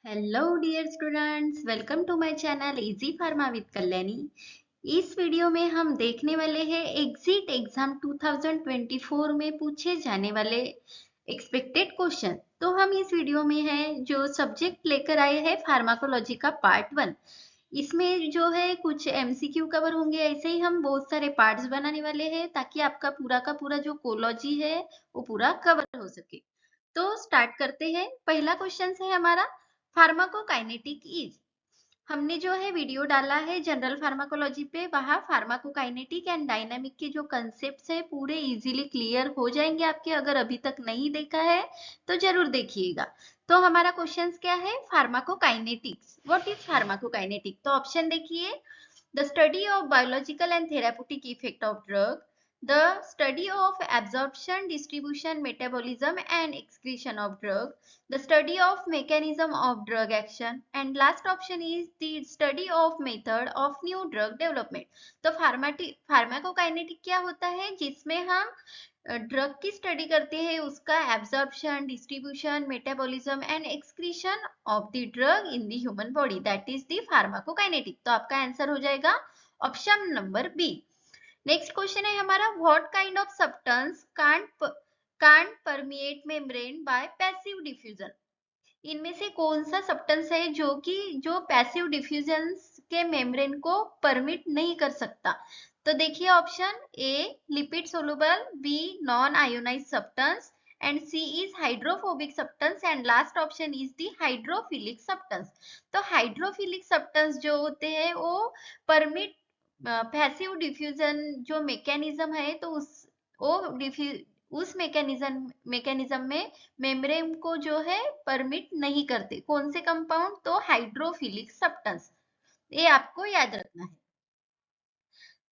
Hello dear students, welcome to my channel easy pharma with Kalyani. इस video में हम देखने वाले हैं एग्जिट एग्जाम 2024 में पूछे जाने वाले एक्सपेक्टेड क्वेश्चन। तो हम इस वीडियो में है जो सब्जेक्ट लेकर आए हैं फार्माकोलॉजी का पार्ट 1। इसमें जो है कुछ एमसीक्यू कवर होंगे, ऐसे ही हम बहुत सारे पार्ट्स बनाने वाले हैं ताकि आपका पूरा का पूरा जो कोलॉजी है वो पूरा कवर हो सके। तो स्टार्ट करते हैं। पहला क्वेश्चन है हमारा, फार्माकोकाइनेटिक इज। हमने जो है वीडियो डाला है जनरल फार्माकोलॉजी पे, वहां फार्माकोकाइनेटिक एंड डायनामिक के जो कंसेप्ट्स है पूरे इजीली क्लियर हो जाएंगे आपके। अगर अभी तक नहीं देखा है तो जरूर देखिएगा। तो हमारा क्वेश्चन क्या है, फार्माकोकाइनेटिक्स। What is pharmacokinetic? तो ऑप्शन देखिए, the study of biological and therapeutic effect of drug, the study of absorption, distribution, metabolism and excretion of drug, the study of mechanism of drug action, and last option is the study of method of new drug development। तो pharmacokinetic क्या होता है, जिसमें हम drug की study करते हैं, उसका absorption, distribution, metabolism and excretion of the drug in the human body, that is the pharmacokinetic. तो आपका आंसर हो जाएगा option number B. Next question है हमारा, what kind of substance can't permeate membrane by passive diffusion. इनमें से कौन सा सब्सटेंस है जो पैसिव डिफ्यूजन के मेम्ब्रेन को परमिट नहीं कर सकता? तो देखिए option A lipid soluble, B non ionize substance, and C is hydrophobic substance, and last option is the hydrophilic substance. तो हाइड्रोफिलिक सब्सटेंस जो होते हैं वो परमिट पैसिव डिफ्यूजन जो मैकेनिज्म है, तो उस मैकेनिज्म में मेम्ब्रेन को जो है परमिट नहीं करते। कौन से कंपाउंड? तो हाइड्रोफिलिक सब्सटेंस, ये आपको याद रखना है।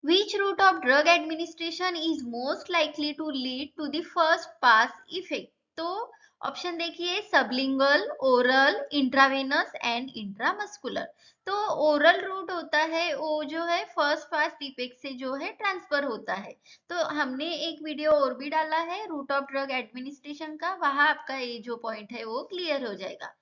Which route of drug administration is most likely to lead to the first pass effect? तो ऑप्शन देखिए, sublingual, oral, intravenous and intramuscular. तो ओरल रूट होता है वो जो है फर्स्ट पास इफेक्ट से जो है ट्रांसफर होता है। तो हमने एक वीडियो और भी डाला है रूट ऑफ ड्रग एडमिनिस्ट्रेशन का, वहां आपका ये जो पॉइंट है वो क्लियर हो जाएगा।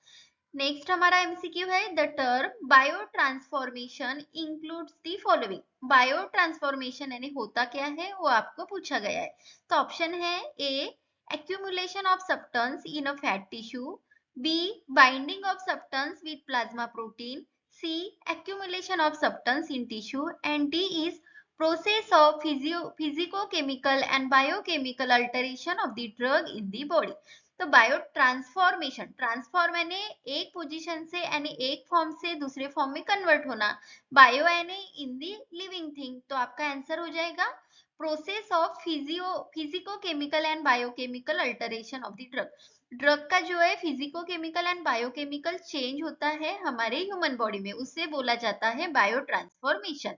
नेक्स्ट हमारा एमसीक्यू है, the term bio transformation includes the following. Bio transformation यानी होता क्या है वो आपको पूछा गया है। तो ऑप्शन है A accumulation of substance in a fat tissue, B binding of substance with plasma protein, C accumulation of substance in tissue, and D is process of physicochemical and biochemical alteration of the drug in the body. तो biotransformation, transform यानी एक position से यानी एक form से दूसरे form में convert होना, बायो यानी इन दी लिविंग थिंग। तो आपका आंसर हो जाएगा process of physico chemical and biochemical alteration of the drug. Drug का जो है physico chemical and biochemical change होता है हमारे ह्यूमन बॉडी में, उससे बोला जाता है बायो ट्रांसफॉर्मेशन।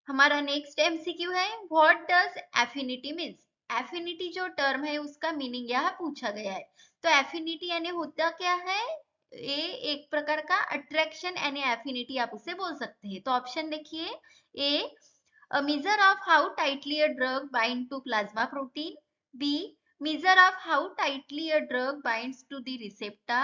हमारा नेक्स्ट एमसीक्यू है, what does affinity means. Affinity जो टर्म है उसका मीनिंग यहाँ पूछा गया है। तो एफिनिटी यानी होता क्या है, ये एक प्रकार का अट्रैक्शन यानी एफिनिटी आप उसे बोल सकते हैं। तो ऑप्शन देखिए, ए a measure of how tightly a drug binds to plasma protein, b measure of how tightly a drug binds to the receptor,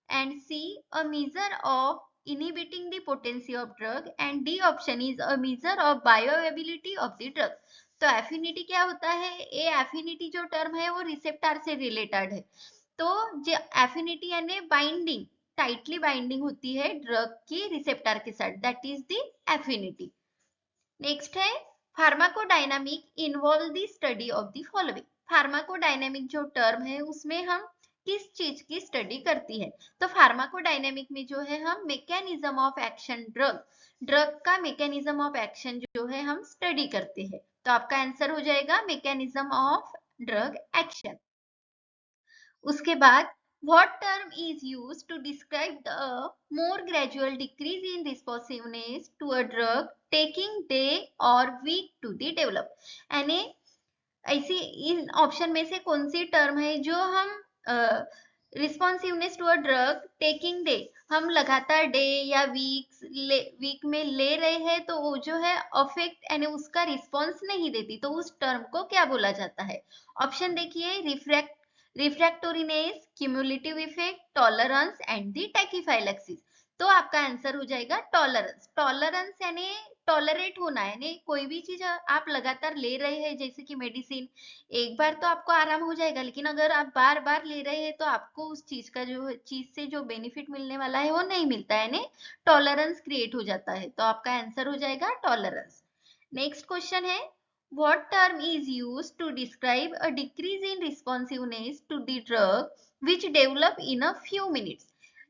and c a measure of inhibiting the potency of drug, and D option is a measure of bioavailability of the drug। तो affinity क्या होता है, ये affinity जो term है वो receptor से related है। तो जो एफिनिटी यानी बाइंडिंग, टाइटली बाइंडिंग होती है ड्रग की रिसेप्टर के साथ, that is the affinity. Next है, pharmacodynamic involve the study of the following. Pharmacodynamic जो टर्म है उसमें हम किस चीज की स्टडी करती है? तो फार्माकोडायनामिक में जो है हम मैकेनिज्म ऑफ एक्शन, ड्रग का मैकेनिज्म ऑफ एक्शन जो है हम स्टडी करते हैं। तो आपका आंसर हो जाएगा मैकेनिज्म ऑफ ड्रग एक्शन। उसके बाद, what term is used to describe the more gradual decrease in responsiveness to a drug taking day or week to the develop? यानी ऐसी इन ऑप्शन में से कौन सी टर्म है जो हम responsiveness to a drug taking day, हम लगातार डे या वीक में ले रहे हैं, तो वो जो है अफेक्ट यानी उसका रिस्पॉन्स नहीं देती, तो उस टर्म को क्या बोला जाता है? ऑप्शन देखिए, refractoriness, cumulative effect, tolerance and the tachyphylaxis. तो आपका आंसर हो जाएगा टॉलरेंस। टॉलरेंस यानी टॉलरेट होना है, यानी कोई भी चीज आप लगातार ले रहे हैं, जैसे कि मेडिसिन, एक बार तो आपको आराम हो जाएगा, लेकिन अगर आप बार बार ले रहे हैं तो आपको उस चीज का जो चीज से जो बेनिफिट मिलने वाला है वो नहीं मिलता है, यानी टॉलरेंस क्रिएट हो जाता है। तो आपका आंसर हो जाएगा टॉलरेंस। नेक्स्ट क्वेश्चन है, what term is used to describe a decrease in responsiveness to the drug which develop in a few minutes?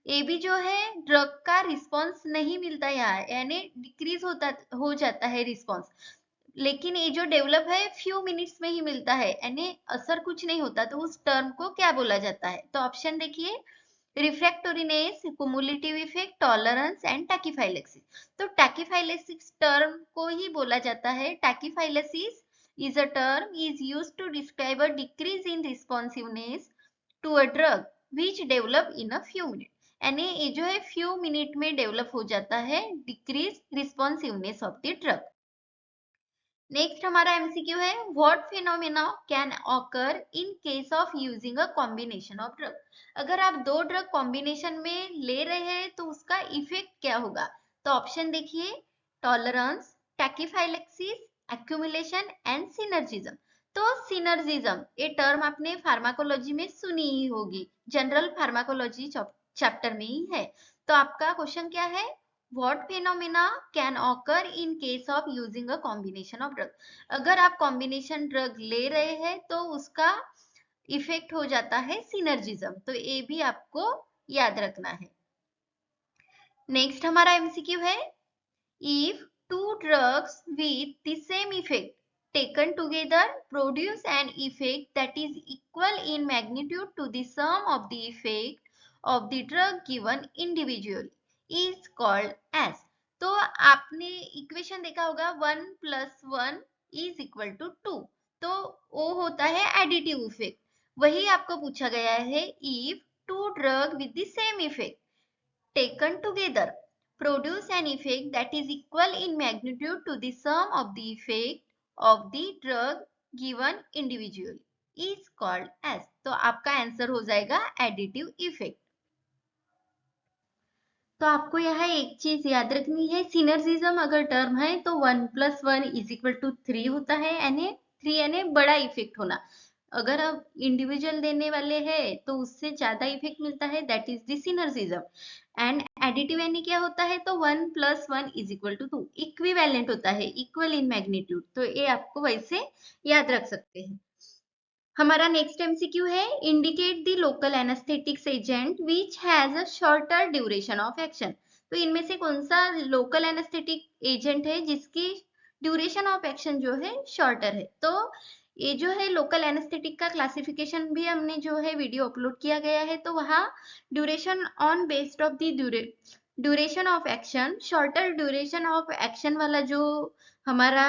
ये भी जो है ड्रग का रिस्पॉन्स नहीं मिलता यहाँ, यानी डिक्रीज हो जाता है रिस्पॉन्स, लेकिन ये जो डेवलप है फ्यू मिनट्स में ही मिलता है, यानी असर कुछ नहीं होता, तो उस टर्म को क्या बोला जाता है? तो ऑप्शन देखिए, refractoriness, cumulative effect, tolerance and tachyphylaxis. तो टैकीफाइलेक्सिस टर्म को ही बोला जाता है। Tachyphylaxis is a term is used to describe a decrease in responsiveness to a drug which develop in a few minute, यानी ये जो है फ्यू मिनट में डेवलप हो जाता है decrease responsiveness of the drug. Next हमारा एमसीक्यू है, what phenomena can occur in case of using a combination of drug? अगर आप दो ड्रग कॉम्बिनेशन में ले रहे हैं तो उसका इफेक्ट क्या होगा? तो ऑप्शन देखिए, टॉलरेंस, टैकीफाइलेक्सिस, एक्यूमुलेशन एंड सिनर्जिज्म। तो सिनर्जिज्म ये टर्म आपने फार्माकोलॉजी में सुनी ही होगी, जनरल फार्माकोलॉजी चैप्टर में ही है। तो आपका क्वेश्चन क्या है, What phenomena can occur in case of using a combination of drug? अगर आप कॉम्बिनेशन ड्रग ले रहे हैं तो उसका इफेक्ट हो जाता है सिनर्जिज्म, तो ये भी आपको याद रखना है। नेक्स्ट हमारा एमसीक्यू है, if two drugs with the same effect taken together produce an effect that is equal in magnitude to the sum of the effect of the drug given individually is called as। तो आपने equation देखा होगा 1 + 1 is equal to 2, तो वो होता है additive effect. वही आपको पूछा गया है, if two drug with the same effect taken together produce an effect that is equal in magnitude to the sum of the effect of the drug given individually is called as। तो आपका answer हो जाएगा additive effect. तो आपको यहाँ एक चीज याद रखनी है, सिनर्जिज्म अगर टर्म है तो 1 + 1 इज इक्वल टू 3 होता है, यानी 3 यानी बड़ा इफेक्ट होना। अगर आप इंडिविजुअल देने वाले हैं तो उससे ज्यादा इफेक्ट मिलता है, that is the synergism. And additive यानी क्या होता है, तो 1 + 1 इज इक्वल टू 2, इक्विवेलेंट होता है, इक्वल इन मैग्नीट्यूड, तो ये आपको वैसे याद रख सकते हैं। हमारा नेक्स्ट एमसीक्यू है, indicate the local anaesthetics agent which has a shorter duration of action. तो इनमें से कौन सा लोकल एनेस्थेटिक एजेंट है जिसकी ड्यूरेशन ऑफ एक्शन जो है शॉर्टर है? तो ये जो है लोकल एनेस्थेटिक का क्लासिफिकेशन भी हमने जो है वीडियो अपलोड किया गया है, तो वहाँ duration on based of the duration of action, shorter duration of action वाला जो हमारा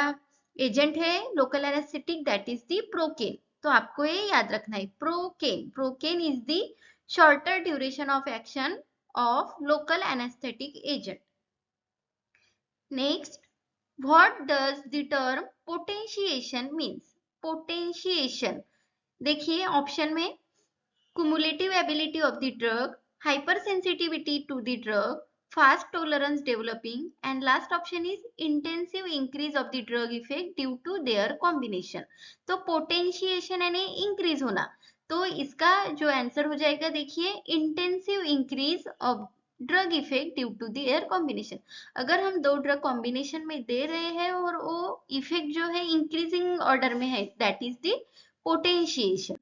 एजेंट है local anaesthetic, that is the procaine. तो आपको ये याद रखना है, procaine, procaine is the shorter duration of action of local anaesthetic agent. Next, what does the term potentiation means? Potentiation देखिए ऑप्शन में, cumulative ability of the drug, hypersensitivity to the drug, fast tolerance developing, and last option is intensive increase of the drug effect due to their combination। तो potentiation यानी increase होना, तो इसका जो answer हो जाएगा देखिए, intensive increase of drug effect due to their combination. अगर हम दो ड्रग कॉम्बिनेशन में दे रहे हैं और वो इफेक्ट जो है इंक्रीजिंग ऑर्डर में है, that is the potentiation.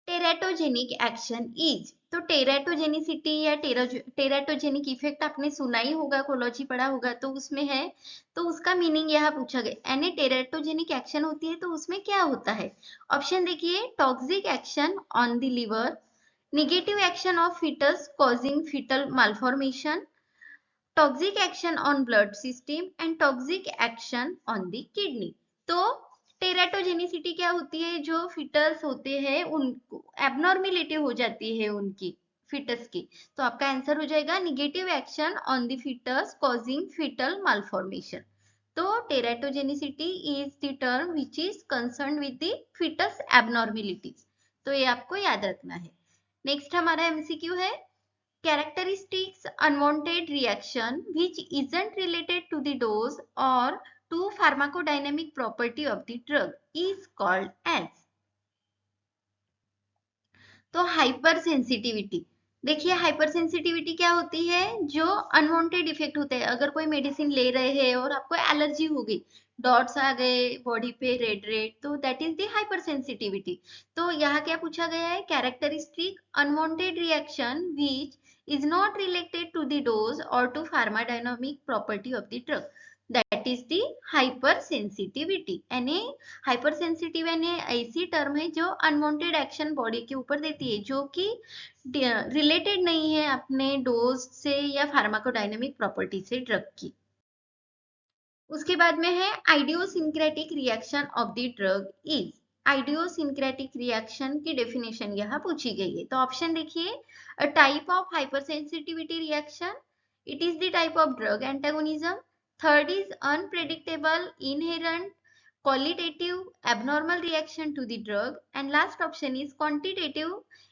Teratogenic action is, तो टेराटोजेनिसिटी या टेराटोजेनिक इफेक्ट आपने सुना ही होगा, कोलॉजी पढ़ा होगा, तो उसमें है, तो उसका मीनिंग यहाँ पूछा गया, यानी टेराटोजेनिक एक्शन होती है तो उसमें क्या होता है? ऑप्शन देखिए, toxic action on the liver, negative action of foetus causing foetal malformation, toxic action on blood system and toxic action on the kidney. तो टेराटोजेनिसिटी क्या होती है, जो फिटस होते हैं उनको एबनॉर्मेलिटी हो जाती है उनकी फिटस की, तो आपका आंसर हो जाएगा negative action on the foetus causing foetal malformation. तो teratogenicity is the term which is concern with the foetus abnormalities. तो ये आपको याद रखना है। नेक्स्ट हमारा एमसीक्यू है, characteristics unwanted reaction which isn't related to the dose or to pharmacodynamic property of the drug is called as। तो hyper sensitivity, देखिए हाइपर सेंसिटिविटी क्या होती है, जो अनवांटेड इफेक्ट होते हैं। अगर कोई मेडिसिन ले रहे हैं और आपको एलर्जी हो गई, डॉट्स आ गए बॉडी पे रेड रेड, तो that is the hyper sensitivity. तो यहाँ क्या पूछा गया है, characteristic unwanted reaction which is not related to the dose or to pharmacodynamic property of the drug, that is the hypersensitivity। यानी हाइपर सेंसिटिव यानी ऐसी टर्म है जो अनवांटेड एक्शन बॉडी के ऊपर देती है, जो कि रिलेटेड नहीं है अपने डोज से या फार्माकोडायनेमिक प्रॉपर्टी से ड्रग की। उसके बाद में है idiosyncratic reaction of the drug is. Idiosyncratic reaction की डेफिनेशन यहाँ पूछी गई है। तो ऑप्शन देखिए, a type of hypersensitivity reaction, it is the type of drug antagonism, third is unpredictable inherent qualitative abnormal reaction to the drug, and last option is quantitative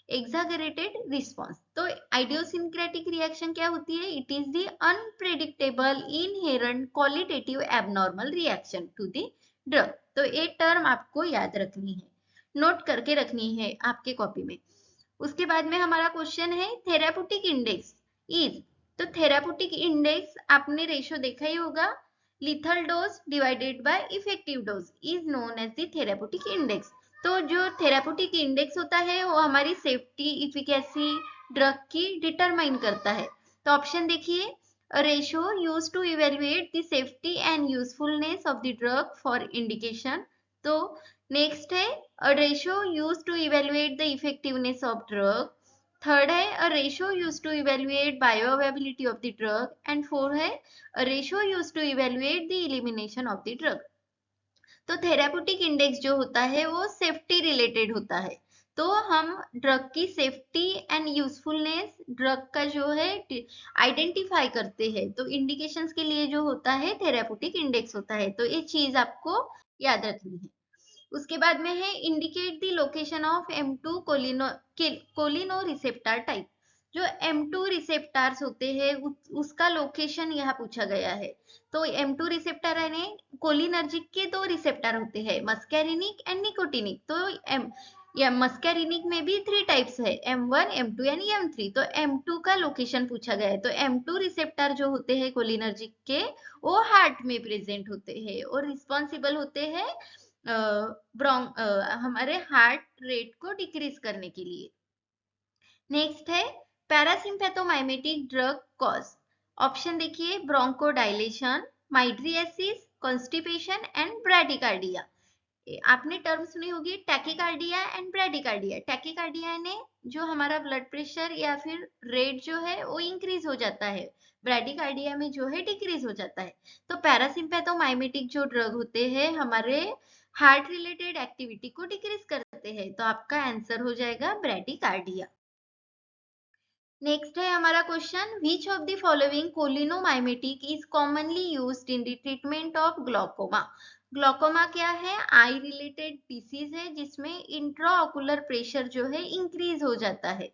exaggerated response। तो idiosyncratic reaction क्या होती है, it is the unpredictable inherent qualitative abnormal reaction to the drug. तो ये term आपको याद रखनी है, नोट करके रखनी है आपके कॉपी में। उसके बाद में हमारा क्वेश्चन है थेराप्यूटिक इंडेक्स इज। तो थेराप्यूटिक इंडेक्स आपने रेशो देखा ही होगा, lethal dose divided by effective dose is known as the therapeutic index. तो जो थेराप्यूटिक इंडेक्स होता है वो हमारी सेफ्टी इफिकेसी ड्रग की डिटरमाइन करता है। तो ऑप्शन देखिए, ratio use to evaluate the safety and usefulness of the drug for indication. तो नेक्स्ट है a ratio used to evaluate the effectiveness of drug, third है a ratio used to evaluate bioavailability of the drug, and four है a ratio used to evaluate the elimination of the drug। तो therapeutic index जो होता है वो safety related होता है। तो हम ड्रग की सेफ्टी एंड यूजफुलनेस ड्रग का जो है आइडेंटिफाई करते हैं। तो इंडिकेशंस के लिए जो होता है थेराप्यूटिक इंडेक्स होता है। तो ये चीज आपको याद रखनी है। उसके बाद में है indicate the location of M2 cholinoreceptor type. जो M2 रिसेप्टर्स होते हैं उसका लोकेशन यहाँ पूछा गया है। तो M2 रिसेप्टर यानी कोलिनर्जिक के दो रिसेप्टर होते हैं, मस्कैरिनिक एंड निकोटिनिक। तो या मस्कैरिनिक में भी 3 टाइप्स है, M1 M2 यानी M3। तो M2 का लोकेशन पूछा गया है। तो M2 रिसेप्टर जो होते हैं कोलिनर्जिक के, वो हार्ट में प्रेजेंट होते हैं और रिस्पॉन्सिबल होते हैं हमारे हार्ट रेट को डिक्रीज करने के लिए। नेक्स्ट है पैरासिम्पैथोमाइमेटिक ड्रग कॉज। ऑप्शन देखिए, ब्रोंकोडाइलेशन, माइड्रियासिस, कॉन्स्टिपेशन एंड ब्रैडिकार्डिया। आपने टर्म सुनी होगी टैकीकार्डिया एंड ब्रैडिकार्डिया। टैकीकार्डिया ने जो हमारा ब्लड प्रेशर या फिर रेट जो है वो इंक्रीज हो जाता है, ब्रैडिकार्डिया में जो है डिक्रीज हो जाता है। तो पैरासिम्पैथोमाइमेटिक जो ड्रग होते हैं हमारे हार्ट रिलेटेड एक्टिविटी को डिक्रीज करते हैं। तो आपका आंसर हो जाएगा ब्रैडिकार्डिया। नेक्स्ट है हमारा question, which of the following cholinomimetic is commonly used in the treatment of glaucoma. Glaucoma क्या है, आई रिलेटेड डिसीज है जिसमें इंट्राओकुलर प्रेशर जो है इंक्रीज हो जाता है।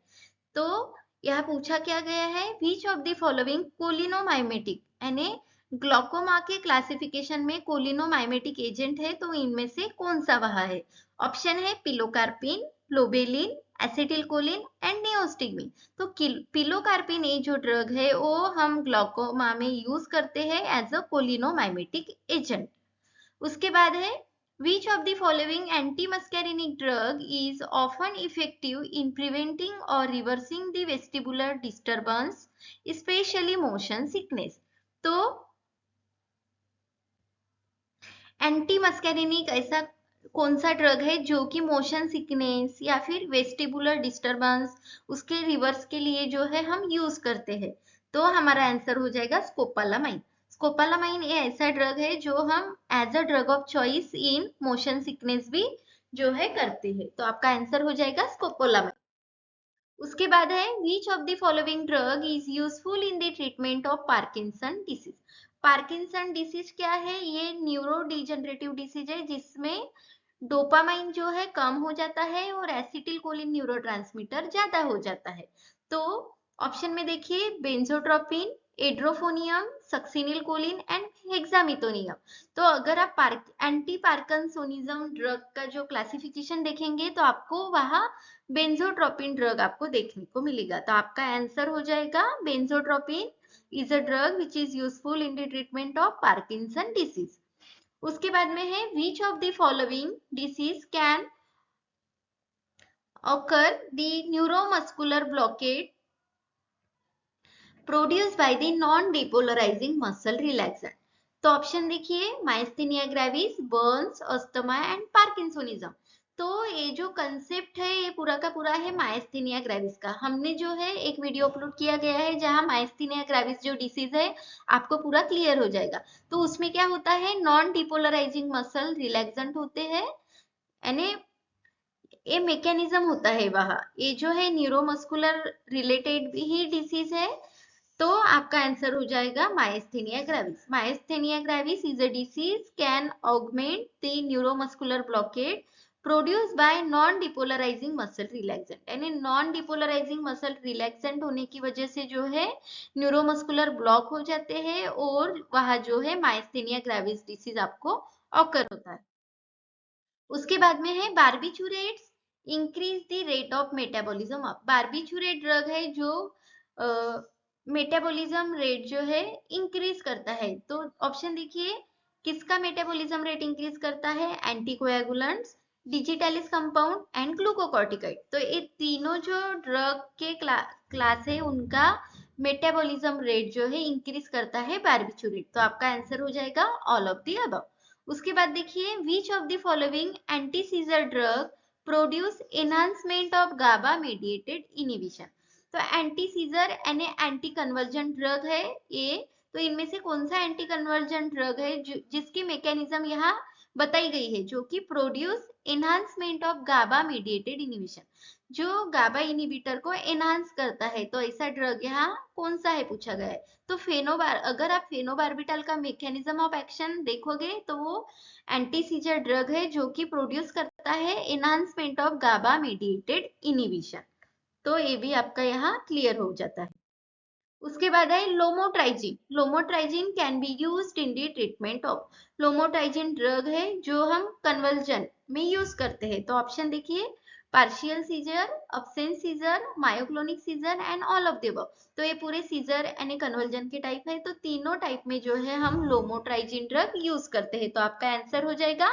तो यह पूछा क्या गया है, विच ऑफ द फॉलोइंग कोलिनोमाइमेटिक यानी ग्लूकोमा के क्लासिफिकेशन में कोलिनोमाइमेटिक एजेंट है, तो इनमें से कौन सा वह है। ऑप्शन है पिलोकार्पिन, लोबेलिन, एसिटिलकोलिन एंड नियोस्टिग्मिन। तो पिलोकार्पिन ये जो ड्रग है वो हम ग्लूकोमा में यूज करते हैं एज अ कोलिनोमाइमेटिक एजेंट। उसके बाद है which of the following anti-muscarinic drug is often effective in preventing or reversing the vestibular disturbance, especially motion sickness। तो एंटी मस्कैरिनिक ऐसा कौन सा ड्रग है जो कि मोशन सिकनेस या फिर वेस्टिबुलर डिस्टरबेंस उसके रिवर्स के लिए जो है हम यूज करते हैं। तो हमारा आंसर हो जाएगा स्कोपोलामाइन। स्कोपोलामाइन ये ऐसा ड्रग है जो हम as a drug of choice in motion sickness भी जो है करते हैं। तो आपका आंसर हो जाएगा स्कोपोलामाइन। उसके बाद है which of the following drug is useful in the treatment of Parkinson disease। Parkinson disease क्या है, ये न्यूरो डिजेनरेटिव डिसीज है जिसमें डोपामाइन जो है कम हो जाता है और एसिटिलकोलिन न्यूरोट्रांसमीटर ज्यादा हो जाता है। तो ऑप्शन में देखिए बेंजोट्रोपिन, एड्रोफोनियम, सक्सिनिलकोलिन एंड हेक्सामिथोनियम। तो अगर आप एंटी पार्किंसोनिज्म ड्रग का जो क्लासिफिकेशन देखेंगे तो आपको वहां बेंजोट्रोपिन ड्रग आपको देखने को मिलेगा। तो आपका आंसर हो जाएगा benztropine is a drug which is useful in the treatment of Parkinson disease. उसके बाद में है which of the following disease can occur the neuromuscular blockade produced by the non-depolarizing muscle relaxant। तो ऑप्शन देखिए myasthenia gravis, burns, asthma and parkinsonism. तो ये जो concept है ये पूरा का पूरा है माइस्थेनिया ग्रेविस का। हमने जो है एक वीडियो अपलोड किया गया है जहां माइस्थेनिया ग्रेविस जो डिसीज है आपको पूरा क्लियर हो जाएगा। तो उसमें क्या होता है, नॉन डिपोलराइजिंग मसल रिलैक्सेंट होते हैं, यानी ये मैकेनिज्म होता है वहां। ये जो है न्यूरोमस्कुलर रिलेटेड भी ही डिसीज है। तो आपका आंसर हो जाएगा myasthenia gravis. Myasthenia gravis is a disease can augment the neuromuscular blockade produce by non depolarising muscle relaxant, यानी नॉन डिपोलराइजिंग मसल रिलैक्सेंट होने की वजह से जो है न्यूरोमस्कुलर ब्लॉक हो जाते हैं और वहां जो है माइस्थेनिया ग्रेविस डिसीज आपको ऑकर होता है। उसके बाद में है barbiturates increase the rate of metabolism. Barbiturate drug है जो मेटाबॉलिज्म रेट जो है इंक्रीज करता है। तो ऑप्शन देखिए किसका मेटाबॉलिज्म रेट इंक्रीज करता है, anticoagulants, digitalis compound and glucocorticoid. तो ये तीनों जो ड्रग के क्लास है उनका मेटाबॉलिज्म रेट जो है इंक्रीज करता है बारबीचूरेट। तो आपका आंसर हो जाएगा ऑल ऑफ द अबव। उसके बाद देखिए which of the following anti seizure drug produce enhancement of GABA mediated inhibition. तो एंटी सीजर यानी एंटी कन्वर्जन ड्रग है ये। तो इनमें से कौन सा एंटी कन्वर्जन ड्रग है जिसकी मैकेनिज्म यहाँ बताई गई है, जो कि produce enhancement of GABA mediated inhibition, जो गाबा इनहिबिटर को एनहांस करता है। तो ऐसा ड्रग यहाँ कौन सा है पूछा गया है। तो फेनोबार, अगर आप फेनोबार्बिटल का मैकेनिज्म ऑफ एक्शन देखोगे तो वो एंटी सीजर ड्रग है जो कि प्रोड्यूस करता है enhancement of GABA mediated inhibition. तो ये भी आपका यहाँ क्लियर हो जाता है। उसके बाद है lamotrigine. Lamotrigine can be used in the treatment of, lamotrigine drug है जो हम कन्वर्जन में यूज करते हैं। तो ऑप्शन देखिए partial seizure, absent seizure, myoclonic seizure and all of the above. तो ये पूरे सीजर यानी कन्वर्जन के टाइप है। तो तीनों टाइप में जो है हम लोमोट्राइजिन ड्रग यूज करते हैं। तो आपका आंसर हो जाएगा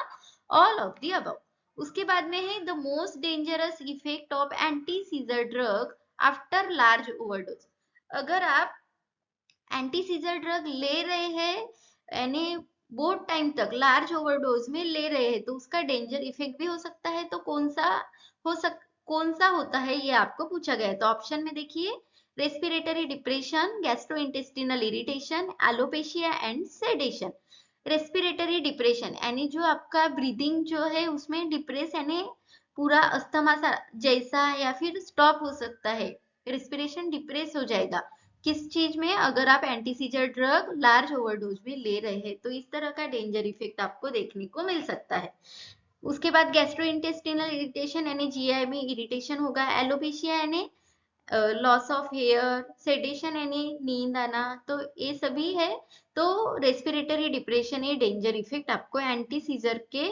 ऑल ऑफ द अबव। उसके बाद में है the most dangerous effect of anti seizure drug after large overdose. अगर आप एंटी सीजर ड्रग ले रहे हैं यानी बहुत टाइम तक लार्ज ओवरडोज में ले रहे हैं तो उसका डेंजर इफेक्ट भी हो सकता है। तो कौन सा होता है ये आपको पूछा गया है। तो ऑप्शन में देखिए respiratory depression, gastrointestinal irritation, alopecia and sedation. Respiratory depression यानी जो आपका ब्रीदिंग जो है उसमें डिप्रेस यानी पूरा अस्थमा जैसा या फिर स्टॉप हो सकता है, रेस्पिरेशन डिप्रेस हो जाएगा। किस चीज में, अगर आप एंटीसीजर ड्रग लार्ज ओवरडोज में ले रहे हैं तो इस तरह का डेंजर इफेक्ट आपको देखने को मिल सकता है। उसके बाद गैस्ट्रोइंटेस्टिनल इरिटेशन यानी जीआई में इरिटेशन होगा, एलोपेशिया यानी लॉस ऑफ हेयर, सेडेशन यानी नींद आना। तो ये सभी है। तो रेस्पिरेटरी डिप्रेशन ये डेंजर इफेक्ट आपको एंटीसीजर के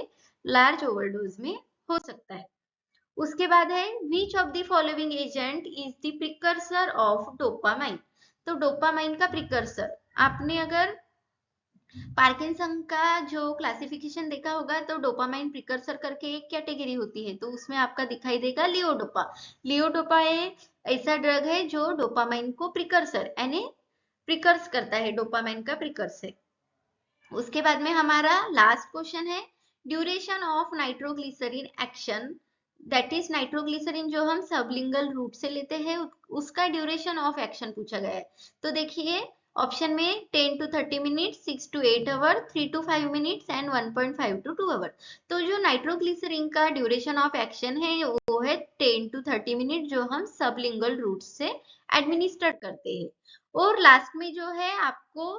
लार्ज ओवरडोज में हो सकता है। उसके बाद है which of the following agent is the precursor of dopamine. तो डोपामाइन का प्रिकर्सर, आपने अगर पार्किंसन का जो क्लासिफिकेशन देखा होगा तो डोपामाइन प्रिकर्सर करके एक कैटेगरी होती है। तो उसमें आपका दिखाई देगा लियोडोपा। लियोडोपा ऐसा ड्रग है जो डोपामाइन को प्रिकर्सर यानी प्रिकर्स करता है, डोपामाइन का प्रिकर्सर। उसके बाद में हमारा लास्ट क्वेश्चन है duration of nitroglycerin action, that is nitroglycerin जो हम सबलिंगल रूट से लेते हैं उसका ड्यूरेशन ऑफ एक्शन पूछा गया है। तो देखिए ऑप्शन में 10 to 30 minute, 6 to 8 hour, 3 to 5 minutes and 1.5 to 2 hour. तो जो नाइट्रोग्लिसरीन का ड्यूरेशन ऑफ एक्शन है वो है 10 to 30 मिनट जो हम सबलिंगल रूट से एडमिनिस्टर करते हैं। और लास्ट में जो है आपको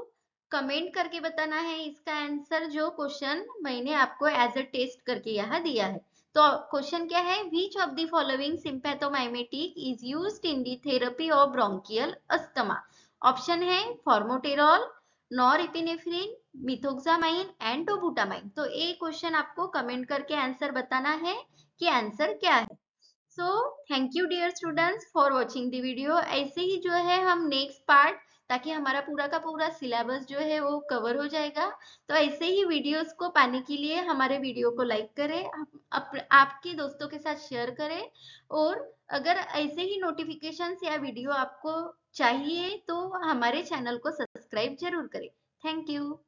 कमेंट करके बताना है इसका आंसर, जो क्वेश्चन मैंने आपको एज अ टेस्ट करके यहाँ दिया है। तो क्वेश्चन क्या है, which of the following sympathomimetic is used in the therapy of bronchial asthma. Option है फॉर्मोटेरॉल, नॉरएपिनेफ्रिन, मिथोक्सामाइन एंड टोबुटामाइन। तो ये क्वेश्चन आपको कमेंट करके आंसर बताना है कि आंसर क्या है। So thank you dear students for watching the video. ऐसे ही जो है हम नेक्स्ट पार्ट, ताकि हमारा पूरा का पूरा सिलेबस जो है वो कवर हो जाएगा। तो ऐसे ही वीडियोस को पाने के लिए हमारे वीडियो को लाइक करें, आपके दोस्तों के साथ शेयर करें, और अगर ऐसे ही नोटिफिकेशंस या वीडियो आपको चाहिए तो हमारे चैनल को सब्सक्राइब जरूर करें। Thank you.